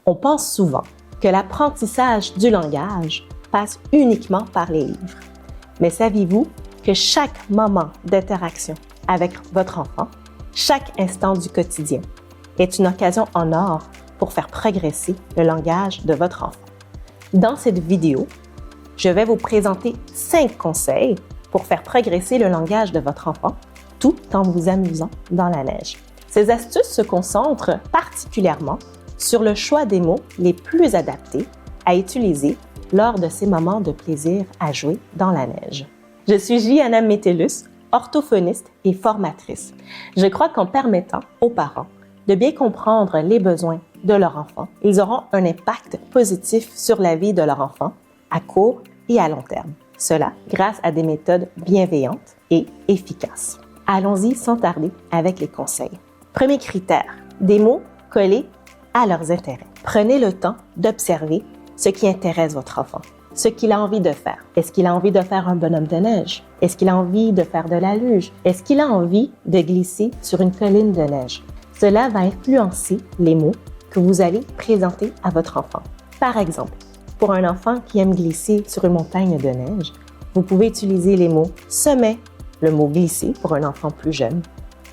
On pense souvent que l'apprentissage du langage passe uniquement par les livres. Mais saviez-vous que chaque moment d'interaction avec votre enfant, chaque instant du quotidien, est une occasion en or pour faire progresser le langage de votre enfant? Dans cette vidéo, je vais vous présenter 5 conseils pour faire progresser le langage de votre enfant tout en vous amusant dans la neige. Ces astuces se concentrent particulièrement sur le choix des mots les plus adaptés à utiliser lors de ces moments de plaisir à jouer dans la neige. Je suis Gianna Metellus, orthophoniste et formatrice. Je crois qu'en permettant aux parents de bien comprendre les besoins de leur enfant, ils auront un impact positif sur la vie de leur enfant à court et à long terme. Cela grâce à des méthodes bienveillantes et efficaces. Allons-y sans tarder avec les conseils. Premier critère, des mots collés à leurs intérêts. Prenez le temps d'observer ce qui intéresse votre enfant, ce qu'il a envie de faire. Est-ce qu'il a envie de faire un bonhomme de neige? Est-ce qu'il a envie de faire de la luge? Est-ce qu'il a envie de glisser sur une colline de neige? Cela va influencer les mots que vous allez présenter à votre enfant. Par exemple, pour un enfant qui aime glisser sur une montagne de neige, vous pouvez utiliser les mots « sommet », le mot « glisser » pour un enfant plus jeune,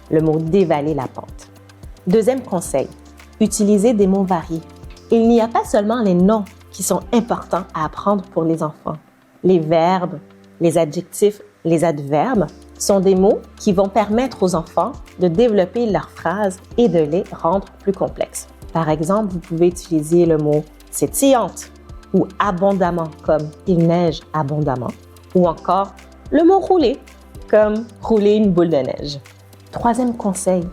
le mot « dévaler la pente ». Deuxième conseil, utilisez des mots variés. Il n'y a pas seulement les noms qui sont importants à apprendre pour les enfants. Les verbes, les adjectifs, les adverbes sont des mots qui vont permettre aux enfants de développer leurs phrases et de les rendre plus complexes. Par exemple, vous pouvez utiliser le mot « sétillante » ou « abondamment » comme « il neige abondamment » ou encore le mot « rouler » comme « rouler une boule de neige ». Troisième conseil,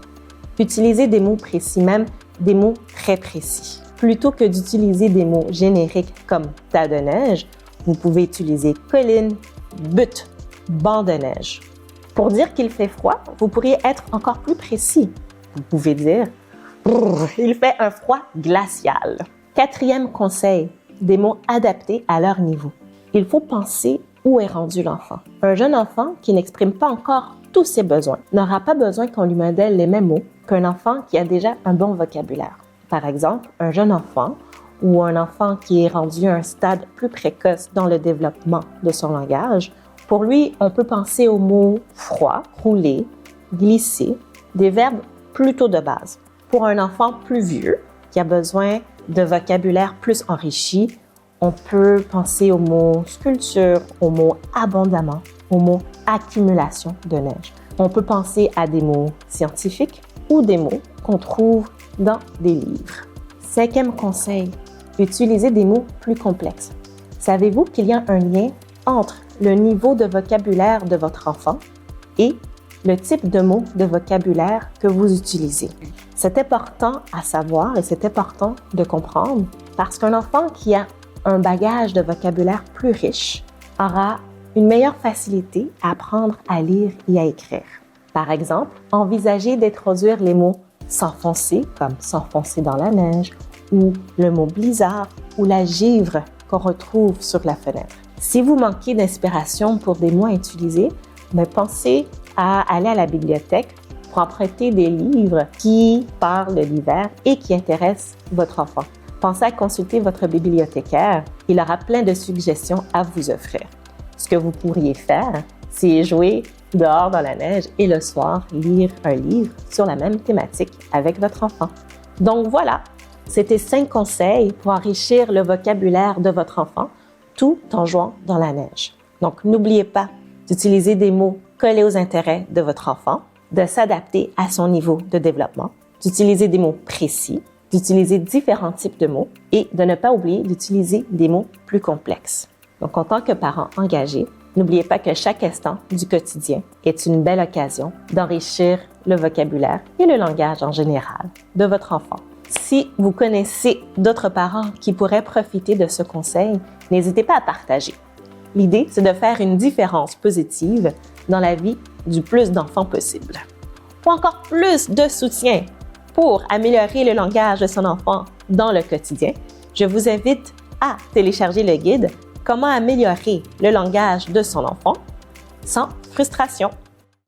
utilisez des mots précis, même des mots très précis. Plutôt que d'utiliser des mots génériques comme « tas de neige », vous pouvez utiliser « colline »,« butte »,« banc de neige ». Pour dire qu'il fait froid, vous pourriez être encore plus précis. Vous pouvez dire « il fait un froid glacial ». Quatrième conseil, des mots adaptés à leur niveau. Il faut penser où est rendu l'enfant. Un jeune enfant qui n'exprime pas encore tous ses besoins n'aura pas besoin qu'on lui modèle les mêmes mots qu'un enfant qui a déjà un bon vocabulaire. Par exemple, un jeune enfant ou un enfant qui est rendu à un stade plus précoce dans le développement de son langage, pour lui, on peut penser aux mots froid, rouler, glisser, des verbes plutôt de base. Pour un enfant plus vieux qui a besoin de vocabulaire plus enrichi, on peut penser aux mots sculpture, aux mots abondamment, aux mots accumulation de neige. On peut penser à des mots scientifiques ou des mots qu'on trouve dans des livres. Cinquième conseil, utilisez des mots plus complexes. Savez-vous qu'il y a un lien entre le niveau de vocabulaire de votre enfant et le type de mots de vocabulaire que vous utilisez? C'est important à savoir et c'est important de comprendre parce qu'un enfant qui a un bagage de vocabulaire plus riche aura une meilleure facilité à apprendre à lire et à écrire. Par exemple, envisagez d'introduire les mots s'enfoncer, comme s'enfoncer dans la neige, ou le mot blizzard ou la givre qu'on retrouve sur la fenêtre. Si vous manquez d'inspiration pour des mots à utiliser, pensez à aller à la bibliothèque pour emprunter des livres qui parlent de l'hiver et qui intéressent votre enfant. Pensez à consulter votre bibliothécaire. Il aura plein de suggestions à vous offrir. Ce que vous pourriez faire, c'est jouer dehors dans la neige et le soir, lire un livre sur la même thématique avec votre enfant. Donc voilà, c'était 5 conseils pour enrichir le vocabulaire de votre enfant tout en jouant dans la neige. Donc n'oubliez pas d'utiliser des mots collés aux intérêts de votre enfant, de s'adapter à son niveau de développement, d'utiliser des mots précis, d'utiliser différents types de mots et de ne pas oublier d'utiliser des mots plus complexes. Donc, en tant que parent engagé, n'oubliez pas que chaque instant du quotidien est une belle occasion d'enrichir le vocabulaire et le langage en général de votre enfant. Si vous connaissez d'autres parents qui pourraient profiter de ce conseil, n'hésitez pas à partager. L'idée, c'est de faire une différence positive dans la vie du plus d'enfants possible. Pour encore plus de soutien pour améliorer le langage de son enfant dans le quotidien, je vous invite à télécharger le guide « Comment améliorer le langage de son enfant sans frustration ».